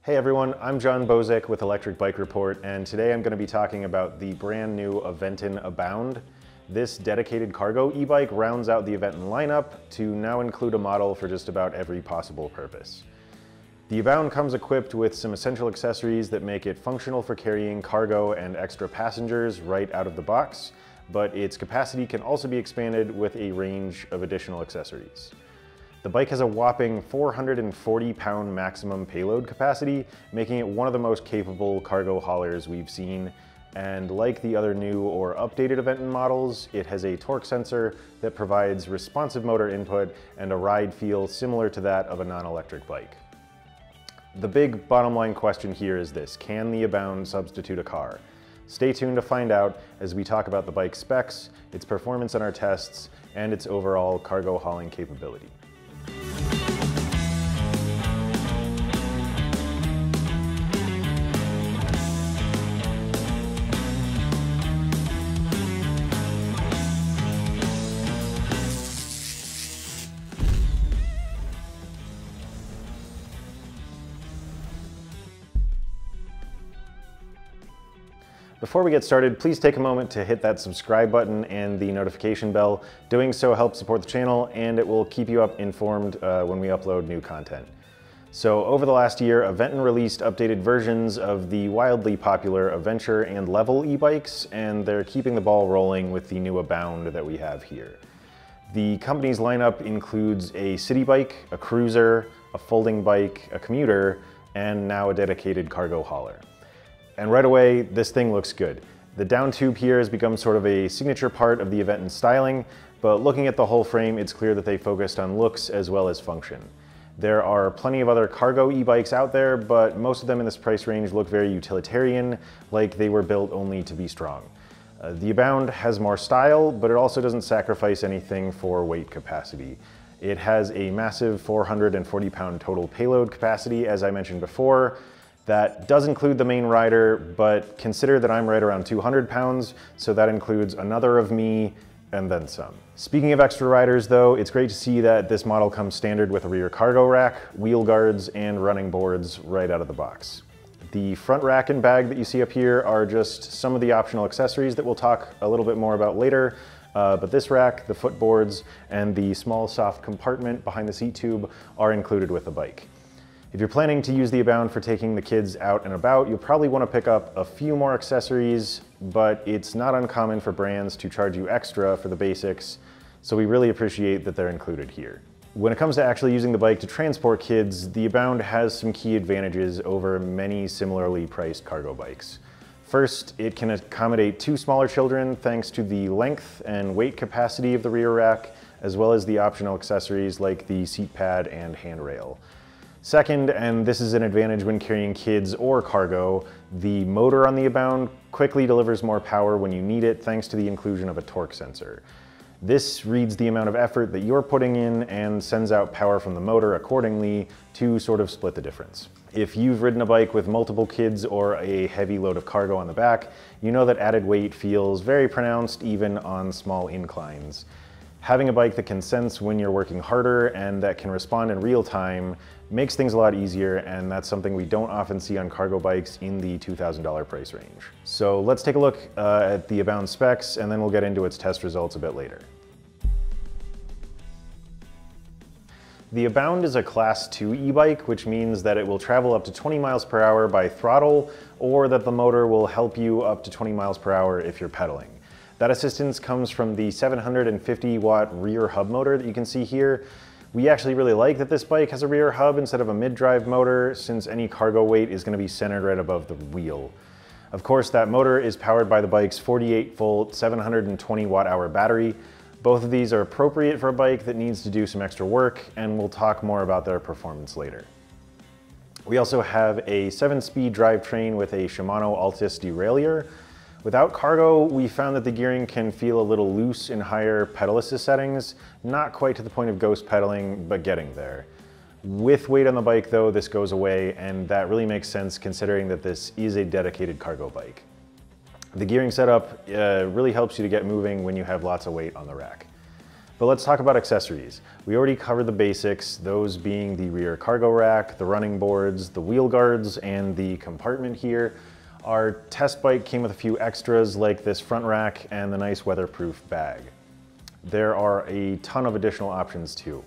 Hey everyone, I'm John Bozek with Electric Bike Report, and today I'm going to be talking about the brand new Aventon Abound. This dedicated cargo e-bike rounds out the Aventon lineup to now include a model for just about every possible purpose. The Abound comes equipped with some essential accessories that make it functional for carrying cargo and extra passengers right out of the box, but its capacity can also be expanded with a range of additional accessories. The bike has a whopping 440-pound maximum payload capacity, making it one of the most capable cargo haulers we've seen. And like the other new or updated Aventon models, it has a torque sensor that provides responsive motor input and a ride feel similar to that of a non-electric bike. The big bottom line question here is this: can the Abound substitute a car? Stay tuned to find out as we talk about the bike's specs, its performance in our tests, and its overall cargo hauling capability. Before we get started, please take a moment to hit that subscribe button and the notification bell. Doing so helps support the channel, and it will keep you informed when we upload new content. So over the last year, Aventon released updated versions of the wildly popular Adventure and Level e-bikes, and they're keeping the ball rolling with the new Abound that we have here. The company's lineup includes a city bike, a cruiser, a folding bike, a commuter, and now a dedicated cargo hauler. And right away, this thing looks good. The down tube here has become sort of a signature part of the Aventon styling, but looking at the whole frame, it's clear that they focused on looks as well as function. There are plenty of other cargo e-bikes out there, but most of them in this price range look very utilitarian, like they were built only to be strong. The Abound has more style, but it also doesn't sacrifice anything for weight capacity. It has a massive 440-pound total payload capacity, as I mentioned before. That does include the main rider, but consider that I'm right around 200 pounds, so that includes another of me and then some. Speaking of extra riders though, it's great to see that this model comes standard with a rear cargo rack, wheel guards, and running boards right out of the box. The front rack and bag that you see up here are just some of the optional accessories that we'll talk a little bit more about later, but this rack, the footboards, and the small soft compartment behind the seat tube are included with the bike. If you're planning to use the Abound for taking the kids out and about, you'll probably want to pick up a few more accessories, but it's not uncommon for brands to charge you extra for the basics, so we really appreciate that they're included here. When it comes to actually using the bike to transport kids, the Abound has some key advantages over many similarly priced cargo bikes. First, it can accommodate two smaller children thanks to the length and weight capacity of the rear rack, as well as the optional accessories like the seat pad and handrail. Second, and this is an advantage when carrying kids or cargo, the motor on the Abound quickly delivers more power when you need it thanks to the inclusion of a torque sensor. This reads the amount of effort that you're putting in and sends out power from the motor accordingly to sort of split the difference. If you've ridden a bike with multiple kids or a heavy load of cargo on the back, you know that added weight feels very pronounced even on small inclines. Having a bike that can sense when you're working harder and that can respond in real time makes things a lot easier, and that's something we don't often see on cargo bikes in the $2,000 price range. So let's take a look at the Abound specs, and then we'll get into its test results a bit later. The Abound is a Class 2 e-bike, which means that it will travel up to 20 miles per hour by throttle, or that the motor will help you up to 20 miles per hour if you're pedaling. That assistance comes from the 750-watt rear hub motor that you can see here. We actually really like that this bike has a rear hub instead of a mid-drive motor, since any cargo weight is going to be centered right above the wheel. Of course, that motor is powered by the bike's 48-volt, 720-watt-hour battery. Both of these are appropriate for a bike that needs to do some extra work, and we'll talk more about their performance later. We also have a 7-speed drivetrain with a Shimano Altis derailleur. Without cargo, we found that the gearing can feel a little loose in higher pedal assist settings, not quite to the point of ghost pedaling, but getting there. With weight on the bike though, this goes away, and that really makes sense considering that this is a dedicated cargo bike. The gearing setup really helps you to get moving when you have lots of weight on the rack. But let's talk about accessories. We already covered the basics, those being the rear cargo rack, the running boards, the wheel guards, and the compartment here. Our test bike came with a few extras like this front rack and the nice weatherproof bag. There are a ton of additional options too.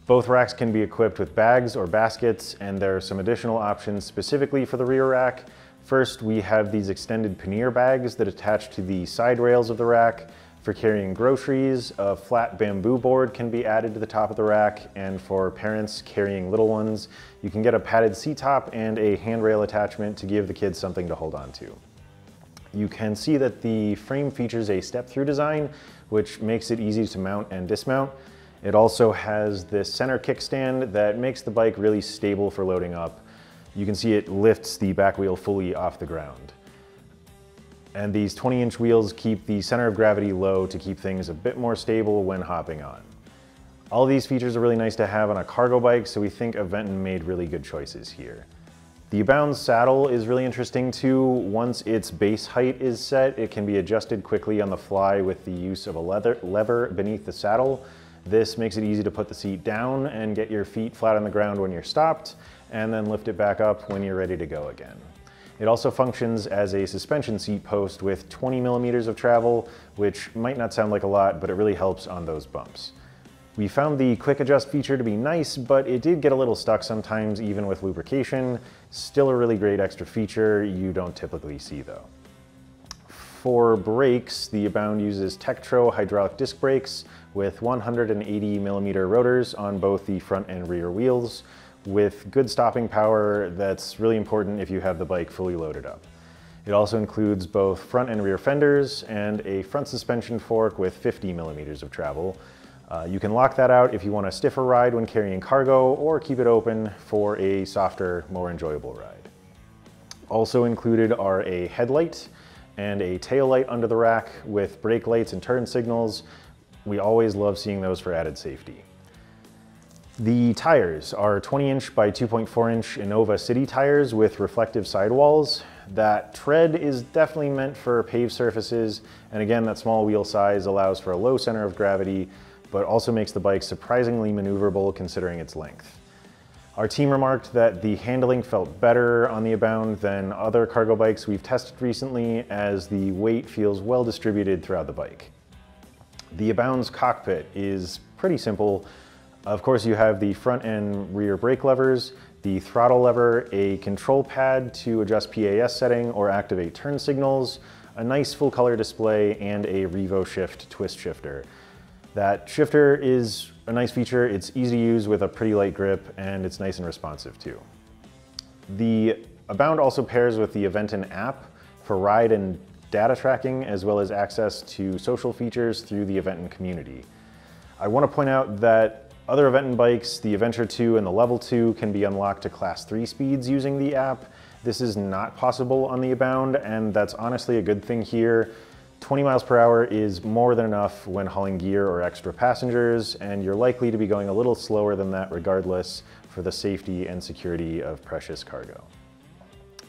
Both racks can be equipped with bags or baskets, and there are some additional options specifically for the rear rack. First, we have these extended pannier bags that attach to the side rails of the rack. For carrying groceries, a flat bamboo board can be added to the top of the rack, and for parents carrying little ones, you can get a padded seat top and a handrail attachment to give the kids something to hold on to. You can see that the frame features a step-through design, which makes it easy to mount and dismount. It also has this center kickstand that makes the bike really stable for loading up. You can see it lifts the back wheel fully off the ground. And these 20-inch wheels keep the center of gravity low to keep things a bit more stable when hopping on. All of these features are really nice to have on a cargo bike, so we think Aventon made really good choices here. The Abound saddle is really interesting too. Once its base height is set, it can be adjusted quickly on the fly with the use of a lever beneath the saddle. This makes it easy to put the seat down and get your feet flat on the ground when you're stopped, and then lift it back up when you're ready to go again. It also functions as a suspension seat post with 20 millimeters of travel, which might not sound like a lot, but it really helps on those bumps. We found the quick adjust feature to be nice, but it did get a little stuck sometimes even with lubrication. Still a really great extra feature you don't typically see though. For brakes, the Abound uses Tektro hydraulic disc brakes with 180 millimeter rotors on both the front and rear wheels, with good stopping power that's really important if you have the bike fully loaded up. It also includes both front and rear fenders and a front suspension fork with 50 millimeters of travel. You can lock that out if you want a stiffer ride when carrying cargo, or keep it open for a softer, more enjoyable ride. Also included are a headlight and a tail light under the rack with brake lights and turn signals. We always love seeing those for added safety. The tires are 20-inch by 2.4-inch Innova City tires with reflective sidewalls. That tread is definitely meant for paved surfaces, and again, that small wheel size allows for a low center of gravity, but also makes the bike surprisingly maneuverable considering its length. Our team remarked that the handling felt better on the Abound than other cargo bikes we've tested recently, as the weight feels well distributed throughout the bike. The Abound's cockpit is pretty simple. Of course, you have the front and rear brake levers, the throttle lever, a control pad to adjust PAS setting or activate turn signals, a nice full color display, and a Revo Shift twist shifter. That shifter is a nice feature. It's easy to use with a pretty light grip, and it's nice and responsive too. The Abound also pairs with the Aventon app for ride and data tracking, as well as access to social features through the Aventon community. I want to point out that other Aventon bikes, the Adventure 2 and the Level 2, can be unlocked to Class 3 speeds using the app. This is not possible on the Abound, and that's honestly a good thing here. 20 miles per hour is more than enough when hauling gear or extra passengers, and you're likely to be going a little slower than that regardless for the safety and security of precious cargo.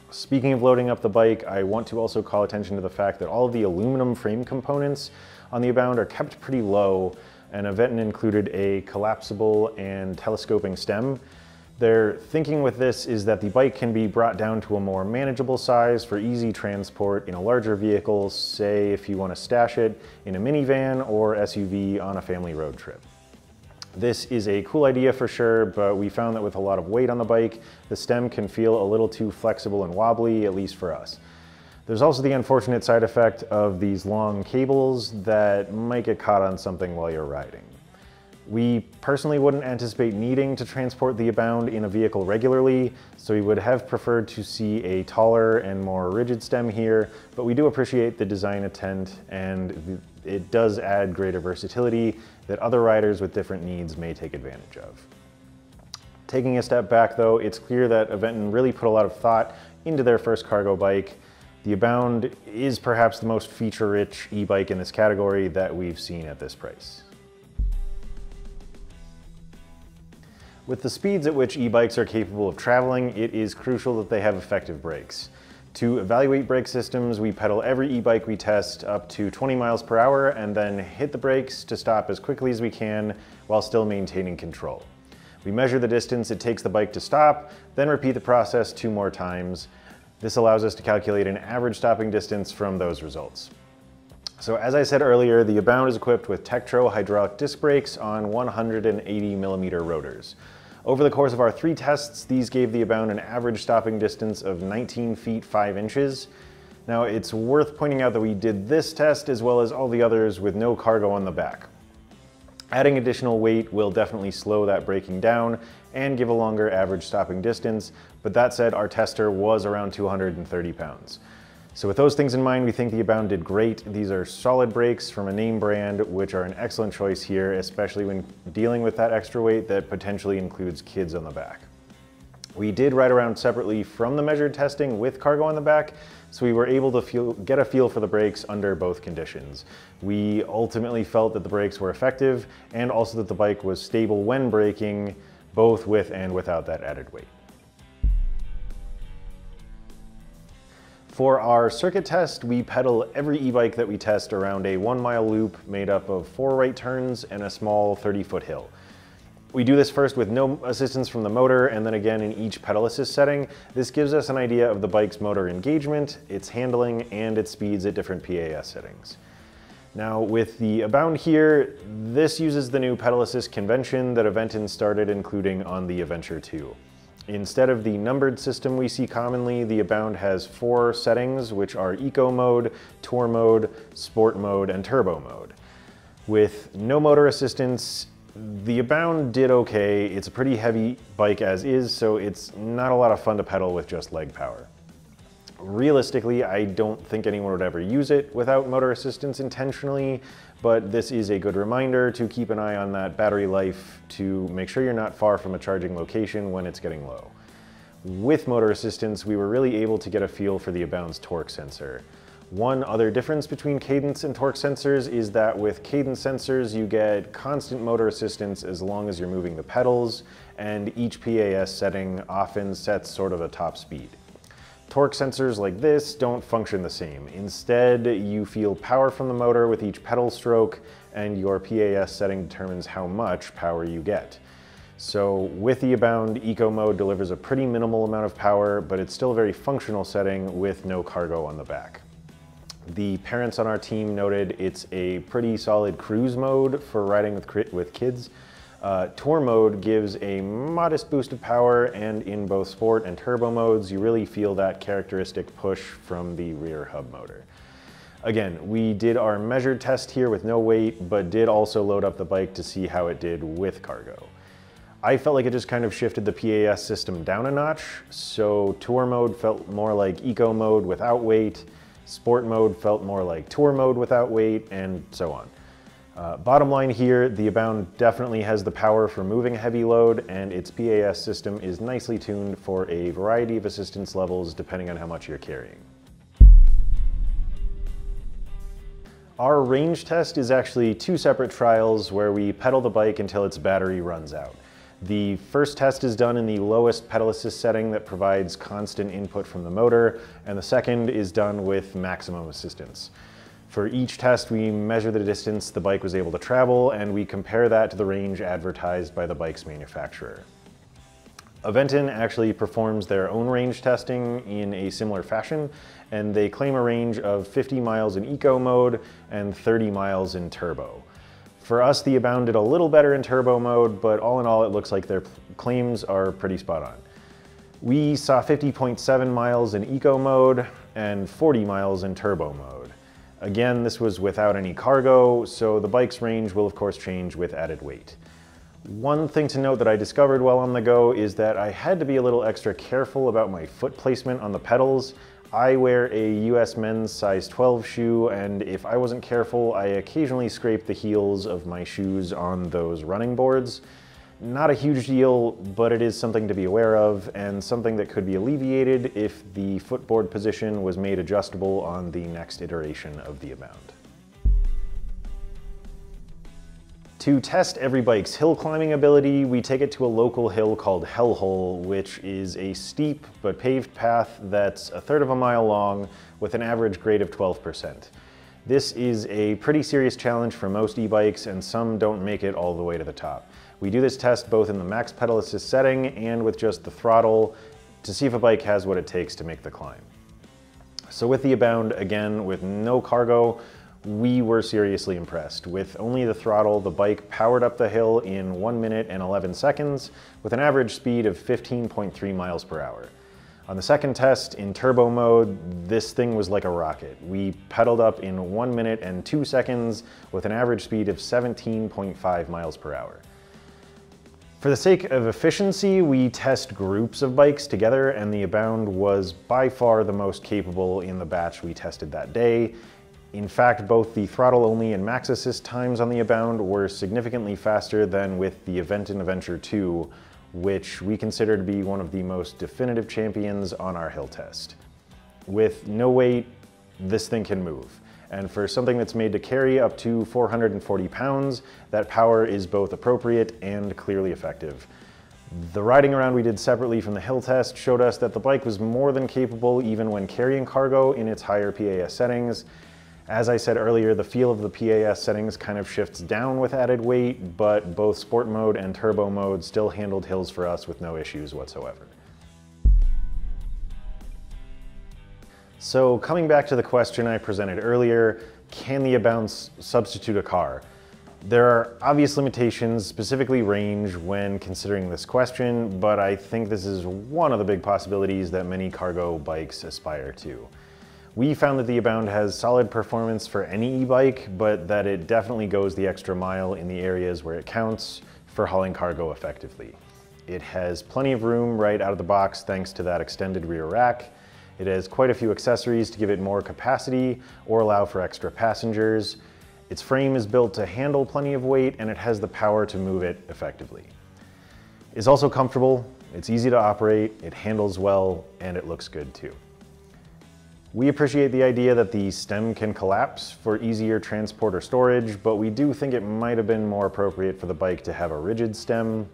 Speaking of loading up the bike, I want to also call attention to the fact that all of the aluminum frame components on the Abound are kept pretty low, and Aventon included a collapsible and telescoping stem. Their thinking with this is that the bike can be brought down to a more manageable size for easy transport in a larger vehicle, say if you want to stash it in a minivan or SUV on a family road trip. This is a cool idea for sure, but we found that with a lot of weight on the bike, the stem can feel a little too flexible and wobbly, at least for us. There's also the unfortunate side effect of these long cables that might get caught on something while you're riding. We personally wouldn't anticipate needing to transport the Abound in a vehicle regularly, so we would have preferred to see a taller and more rigid stem here, but we do appreciate the design intent, and it does add greater versatility that other riders with different needs may take advantage of. Taking a step back though, it's clear that Aventon really put a lot of thought into their first cargo bike. The Abound is perhaps the most feature-rich e-bike in this category that we've seen at this price. With the speeds at which e-bikes are capable of traveling, it is crucial that they have effective brakes. To evaluate brake systems, we pedal every e-bike we test up to 20 miles per hour and then hit the brakes to stop as quickly as we can while still maintaining control. We measure the distance it takes the bike to stop, then repeat the process 2 more times. This allows us to calculate an average stopping distance from those results. So as I said earlier, the Abound is equipped with Tektro hydraulic disc brakes on 180mm rotors. Over the course of our 3 tests, these gave the Abound an average stopping distance of 19 feet 5 inches. Now it's worth pointing out that we did this test as well as all the others with no cargo on the back. Adding additional weight will definitely slow that braking down and give a longer average stopping distance, but that said, our tester was around 230 pounds. So with those things in mind, we think the Abound did great. These are solid brakes from a name brand, which are an excellent choice here, especially when dealing with that extra weight that potentially includes kids on the back. We did ride around separately from the measured testing with cargo on the back, so we were able to get a feel for the brakes under both conditions. We ultimately felt that the brakes were effective and also that the bike was stable when braking, both with and without that added weight. For our circuit test, we pedal every e-bike that we test around a 1-mile loop made up of 4 right turns and a small 30-foot hill. We do this first with no assistance from the motor and then again in each pedal assist setting. This gives us an idea of the bike's motor engagement, its handling, and its speeds at different PAS settings. Now with the Abound here, this uses the new pedal assist convention that Aventon started including on the Adventure 2. Instead of the numbered system we see commonly, the Abound has 4 settings, which are Eco Mode, Tour Mode, Sport Mode, and Turbo Mode. With no motor assistance, the Abound did okay. It's a pretty heavy bike as is, so it's not a lot of fun to pedal with just leg power. Realistically, I don't think anyone would ever use it without motor assistance intentionally, but this is a good reminder to keep an eye on that battery life to make sure you're not far from a charging location when it's getting low. With motor assistance, we were really able to get a feel for the Abound's torque sensor. One other difference between cadence and torque sensors is that with cadence sensors, you get constant motor assistance as long as you're moving the pedals, and each PAS setting often sets sort of a top speed. Torque sensors like this don't function the same. Instead, you feel power from the motor with each pedal stroke, and your PAS setting determines how much power you get. So with the Abound, Eco Mode delivers a pretty minimal amount of power, but it's still a very functional setting with no cargo on the back. The parents on our team noted it's a pretty solid cruise mode for riding with kids. Tour mode gives a modest boost of power, and in both sport and turbo modes, you really feel that characteristic push from the rear hub motor. Again, we did our measured test here with no weight, but did also load up the bike to see how it did with cargo. I felt like it just kind of shifted the PAS system down a notch, so tour mode felt more like eco mode without weight, sport mode felt more like tour mode without weight, and so on. Bottom line here, the Abound definitely has the power for moving a heavy load, and its PAS system is nicely tuned for a variety of assistance levels depending on how much you're carrying. Our range test is actually 2 separate trials where we pedal the bike until its battery runs out. The first test is done in the lowest pedal assist setting that provides constant input from the motor, and the second is done with maximum assistance. For each test, we measure the distance the bike was able to travel, and we compare that to the range advertised by the bike's manufacturer. Aventon actually performs their own range testing in a similar fashion, and they claim a range of 50 miles in eco mode and 30 miles in turbo. For us, the Abound did a little better in turbo mode, but all in all, it looks like their claims are pretty spot on. We saw 50.7 miles in eco mode and 40 miles in turbo mode. Again, this was without any cargo, so the bike's range will of course change with added weight. One thing to note that I discovered while on the go is that I had to be a little extra careful about my foot placement on the pedals. I wear a US men's size 12 shoe, and if I wasn't careful, I occasionally scraped the heels of my shoes on those running boards. Not a huge deal, but it is something to be aware of, and something that could be alleviated if the footboard position was made adjustable on the next iteration of the Abound. To test every bike's hill climbing ability, we take it to a local hill called Hellhole, which is a steep but paved path that's 1/3 of a mile long with an average grade of 12%. This is a pretty serious challenge for most e-bikes, and some don't make it all the way to the top. We do this test both in the max pedal assist setting and with just the throttle to see if a bike has what it takes to make the climb. So with the Abound, again, with no cargo, we were seriously impressed. With only the throttle, the bike powered up the hill in 1 minute and 11 seconds with an average speed of 15.3 miles per hour. On the second test, in turbo mode, this thing was like a rocket. We pedaled up in 1 minute and 2 seconds with an average speed of 17.5 miles per hour. For the sake of efficiency, we test groups of bikes together, and the Abound was by far the most capable in the batch we tested that day. In fact, both the throttle-only and max assist times on the Abound were significantly faster than with the Aventon Abound 2, which we consider to be one of the most definitive champions on our hill test. With no weight, this thing can move. And for something that's made to carry up to 440 pounds, that power is both appropriate and clearly effective. The riding around we did separately from the hill test showed us that the bike was more than capable even when carrying cargo in its higher PAS settings. As I said earlier, the feel of the PAS settings kind of shifts down with added weight, but both sport mode and turbo mode still handled hills for us with no issues whatsoever. So coming back to the question I presented earlier, can the Abound substitute a car? There are obvious limitations, specifically range, when considering this question, but I think this is one of the big possibilities that many cargo bikes aspire to. We found that the Abound has solid performance for any e-bike, but that it definitely goes the extra mile in the areas where it counts for hauling cargo effectively. It has plenty of room right out of the box thanks to that extended rear rack. It has quite a few accessories to give it more capacity or allow for extra passengers. Its frame is built to handle plenty of weight, and it has the power to move it effectively. It's also comfortable, it's easy to operate, it handles well, and it looks good too. We appreciate the idea that the stem can collapse for easier transport or storage, but we do think it might have been more appropriate for the bike to have a rigid stem.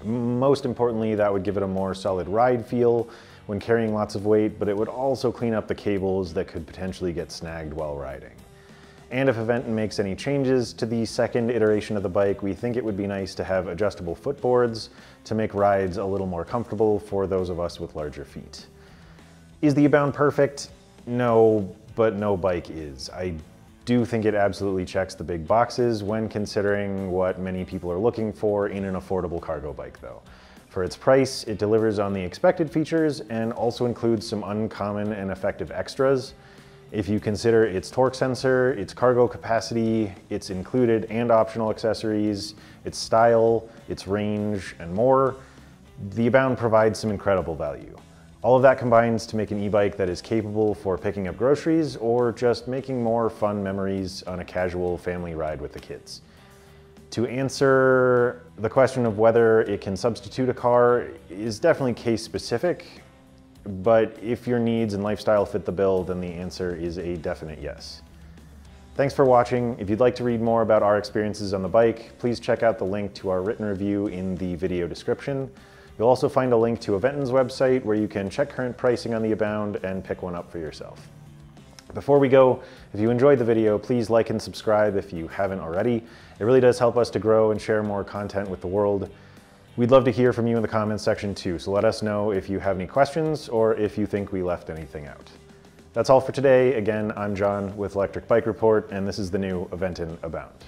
Most importantly, that would give it a more solid ride feel when carrying lots of weight, but it would also clean up the cables that could potentially get snagged while riding. And if Aventon makes any changes to the second iteration of the bike, we think it would be nice to have adjustable footboards to make rides a little more comfortable for those of us with larger feet. Is the Abound perfect? No, but no bike is. I do think it absolutely checks the big boxes when considering what many people are looking for in an affordable cargo bike though. For its price, it delivers on the expected features and also includes some uncommon and effective extras. If you consider its torque sensor, its cargo capacity, its included and optional accessories, its style, its range, and more, the Abound provides some incredible value. All of that combines to make an e-bike that is capable for picking up groceries or just making more fun memories on a casual family ride with the kids. To answer the question of whether it can substitute a car is definitely case specific, but if your needs and lifestyle fit the bill, then the answer is a definite yes. Thanks for watching. If you'd like to read more about our experiences on the bike, please check out the link to our written review in the video description. You'll also find a link to Aventon's website where you can check current pricing on the Abound and pick one up for yourself. Before we go, if you enjoyed the video, please like and subscribe if you haven't already. It really does help us to grow and share more content with the world. We'd love to hear from you in the comments section too, so let us know if you have any questions or if you think we left anything out. That's all for today. Again, I'm John with Electric Bike Report, and this is the new Aventon Abound.